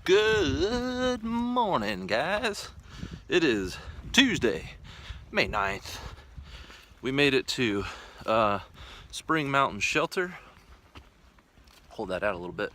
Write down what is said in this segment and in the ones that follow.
Good morning, guys. It is Tuesday, May 9th. We made it to Spring Mountain Shelter. Hold that out a little bit.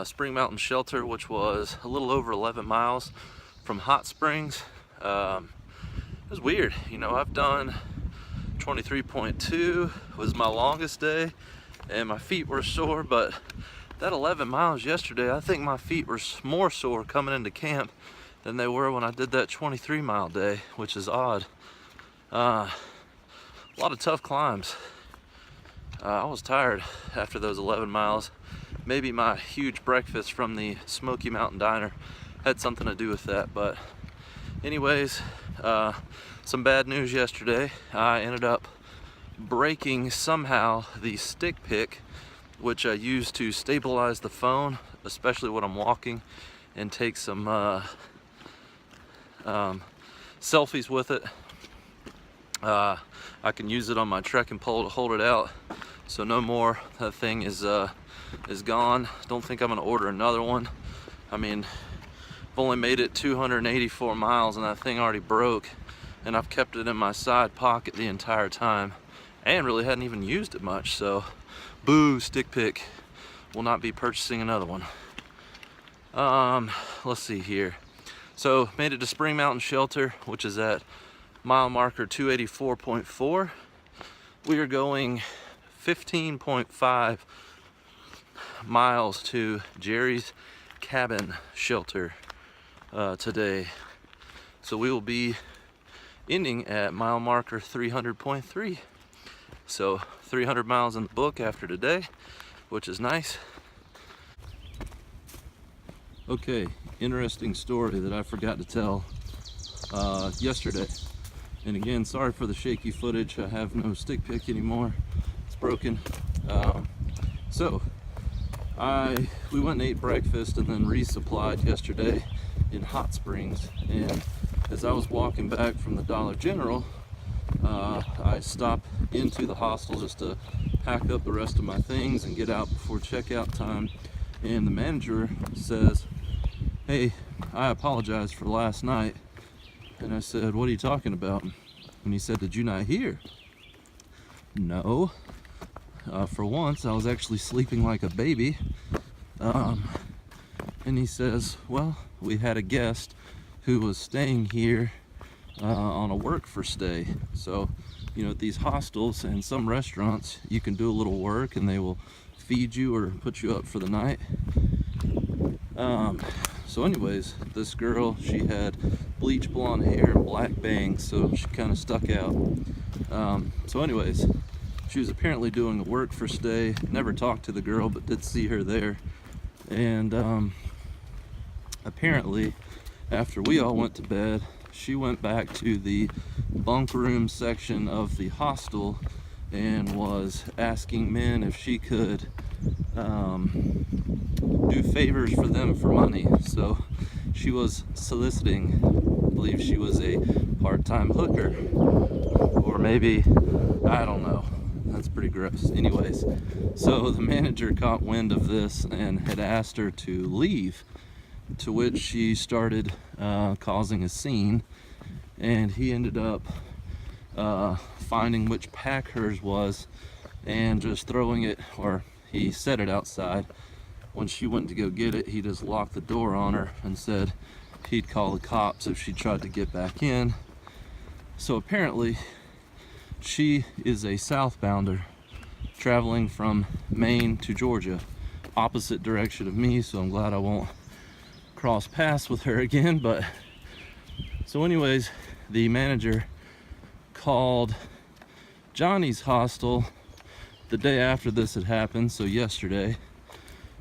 Spring Mountain Shelter, which was a little over 11 miles from Hot Springs. It was weird. You know, I've done 23.2 was my longest day, and my feet were sore, but that 11 miles yesterday, I think my feet were more sore coming into camp than they were when I did that 23-mile day, which is odd. A lot of tough climbs. I was tired after those 11 miles. Maybe my huge breakfast from the Smoky Mountain Diner had something to do with that, but anyways, some bad news yesterday. I ended up breaking somehow the stick pick, which I use to stabilize the phone, especially when I'm walking, and take some selfies with it. I can use it on my trekking pole to hold it out, so no more. That thing is gone. Don't think I'm gonna order another one. I mean, I've only made it 284 miles and that thing already broke, and I've kept it in my side pocket the entire time and really hadn't even used it much, so boo, stick pick. Will not be purchasing another one. Let's see here. So made it to Spring Mountain Shelter, which is at mile marker 284.4. We are going 15.5 miles to Jerry's Cabin Shelter today. So we will be ending at mile marker 300.3. So 300 miles in the book after today, which is nice. Okay, interesting story that I forgot to tell yesterday. And again, sorry for the shaky footage. I have no stick pick anymore. It's broken. We went and ate breakfast and then resupplied yesterday in Hot Springs. And as I was walking back from the Dollar General, I stopped into the hostel just to pack up the rest of my things and get out before checkout time. And the manager says, "Hey, I apologize for last night." And I said, "What are you talking about?" And he said, "Did you not hear?" No. For once, I was actually sleeping like a baby. And he says, "Well, we had a guest who was staying here on a work for stay. So, you know, at these hostels and some restaurants, you can do a little work and they will feed you or put you up for the night." So anyways, this girl, she had bleach blonde hair and black bangs, so she kind of stuck out. So anyways, she was apparently doing a work for stay. Never talked to the girl, but did see her there. And apparently, after we all went to bed, she went back to the bunk room section of the hostel and was asking men if she could do favors for them for money. So she was soliciting, I believe she was a part-time hooker, or maybe, I don't know. That's pretty gross. Anyways, so the manager caught wind of this and had asked her to leave, to which she started causing a scene, and he ended up finding which pack hers was and just throwing it, or he set it outside. When she went to go get it, he just locked the door on her and said he'd call the cops if she tried to get back in. So apparently she is a southbounder traveling from Maine to Georgia, opposite direction of me, so I'm glad I won't cross paths with her again. But so anyways, the manager called Johnny's hostel the day after this had happened, so yesterday,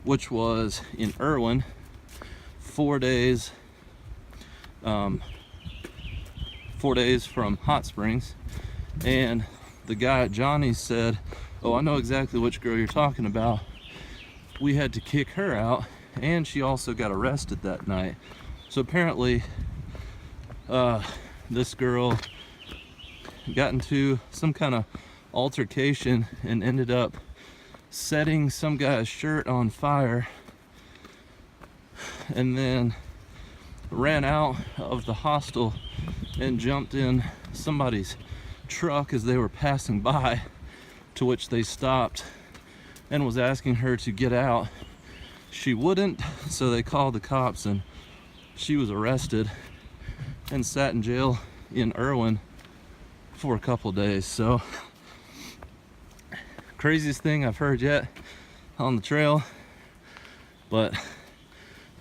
which was in Irwin, 4 days from Hot Springs. And the guy at Johnny's said, "Oh, I know exactly which girl you're talking about. We had to kick her out, and she also got arrested that night." So apparently this girl got into some kind of altercation and ended up setting some guy's shirt on fire and then ran out of the hostel and jumped in somebody's truck as they were passing by, to which they stopped and was asking her to get out. She wouldn't, so they called the cops, and she was arrested and sat in jail in Irwin for a couple days. So, craziest thing I've heard yet on the trail, but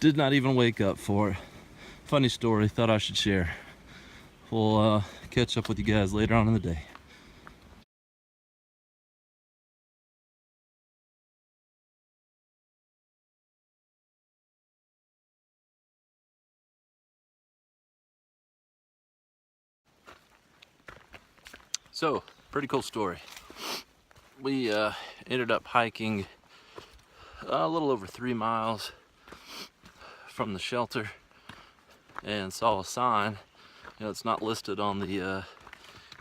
did not even wake up for it. Funny story, thought I should share. We'll catch up with you guys later on in the day. So, pretty cool story. We ended up hiking a little over 3 miles from the shelter and saw a sign. You know, it's not listed on the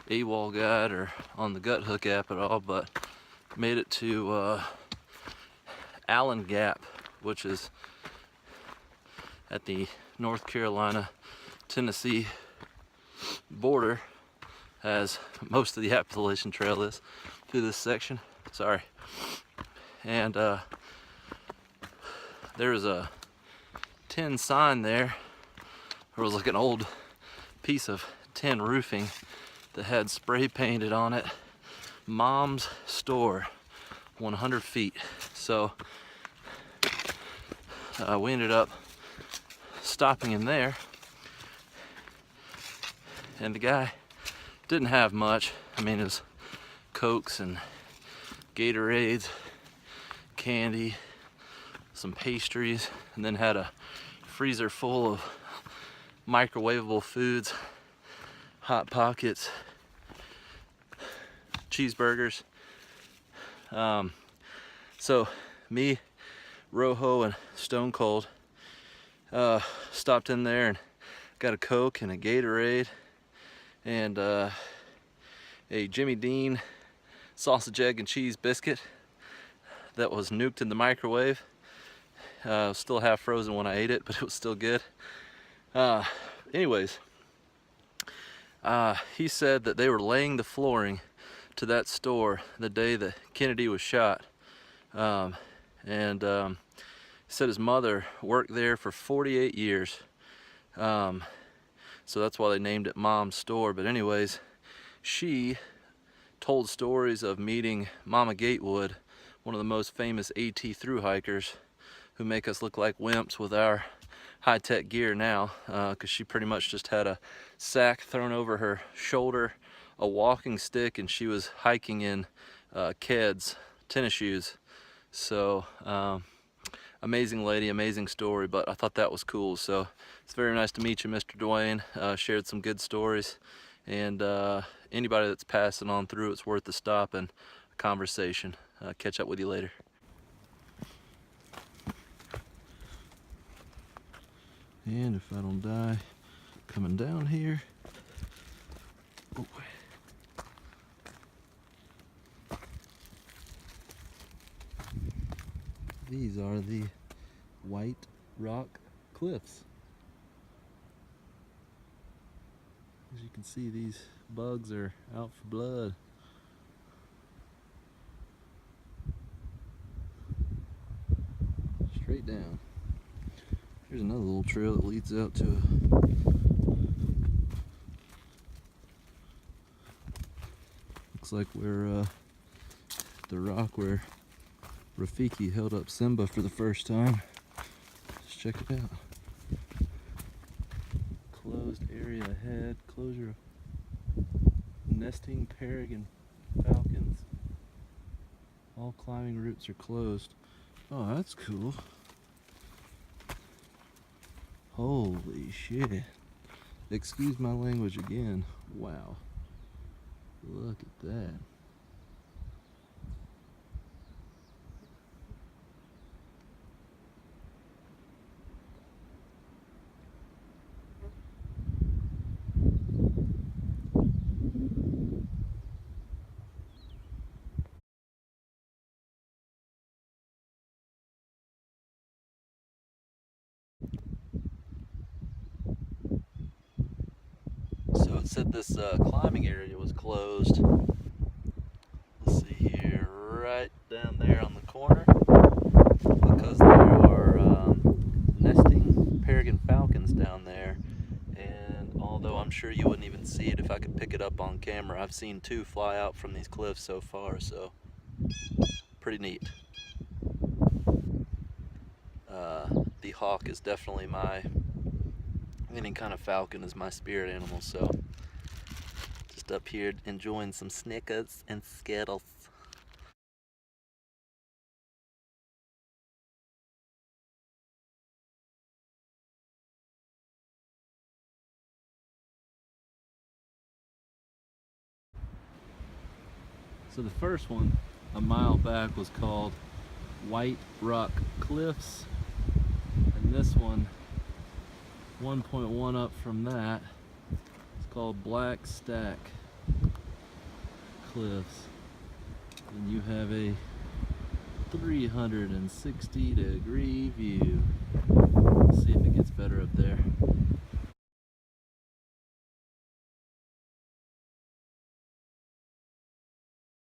AWOL guide or on the Gut Hook app at all, but made it to Allen Gap, which is at the North Carolina Tennessee border, as most of the Appalachian Trail is through this section. Sorry. And there was a tin sign there. There was like an old piece of tin roofing that had spray painted on it, Mom's Store, 100 feet. So we ended up stopping in there, and the guy didn't have much. I mean, it was Cokes and Gatorades, candy, some pastries, and then had a freezer full of microwavable foods, Hot Pockets, cheeseburgers. So me, Rojo, and Stone Cold stopped in there and got a Coke and a Gatorade and a Jimmy Dean sausage, egg, and cheese biscuit that was nuked in the microwave. It was still half frozen when I ate it, but it was still good. Anyways, he said that they were laying the flooring to that store the day that Kennedy was shot. He said his mother worked there for 48 years. So that's why they named it Mom's Store. But anyways, she told stories of meeting Mama Gatewood, one of the most famous AT thru hikers, who make us look like wimps with our high-tech gear now, because she pretty much just had a sack thrown over her shoulder, a walking stick, and she was hiking in Keds, tennis shoes. So amazing lady, amazing story, but I thought that was cool. So it's very nice to meet you, Mr. Dwayne. Shared some good stories, and anybody that's passing on through, it's worth the stop and a conversation. Catch up with you later. And if I don't die coming down here, oh. These are the White Rock Cliffs. As you can see, these bugs are out for blood. Straight down. Here's another little trail that leads out to looks like where the rock where Rafiki held up Simba for the first time. Let's check it out. Closed area ahead. Closure of nesting peregrine falcons. All climbing routes are closed. Oh, that's cool. Holy shit. Excuse my language again. Wow. Look at that. said this climbing area was closed. Let's see here, right down there on the corner, because there are nesting peregrine falcons down there. And although I'm sure you wouldn't even see it if I could pick it up on camera, I've seen 2 fly out from these cliffs so far, so pretty neat. The hawk is definitely any kind of falcon is my spirit animal, so just up here enjoying some Snickers and Skittles. So the first one a mile back was called White Rock Cliffs, and this one 1.1 up from that is called Black Stack Cliffs, and you have a 360-degree view. Let's see if it gets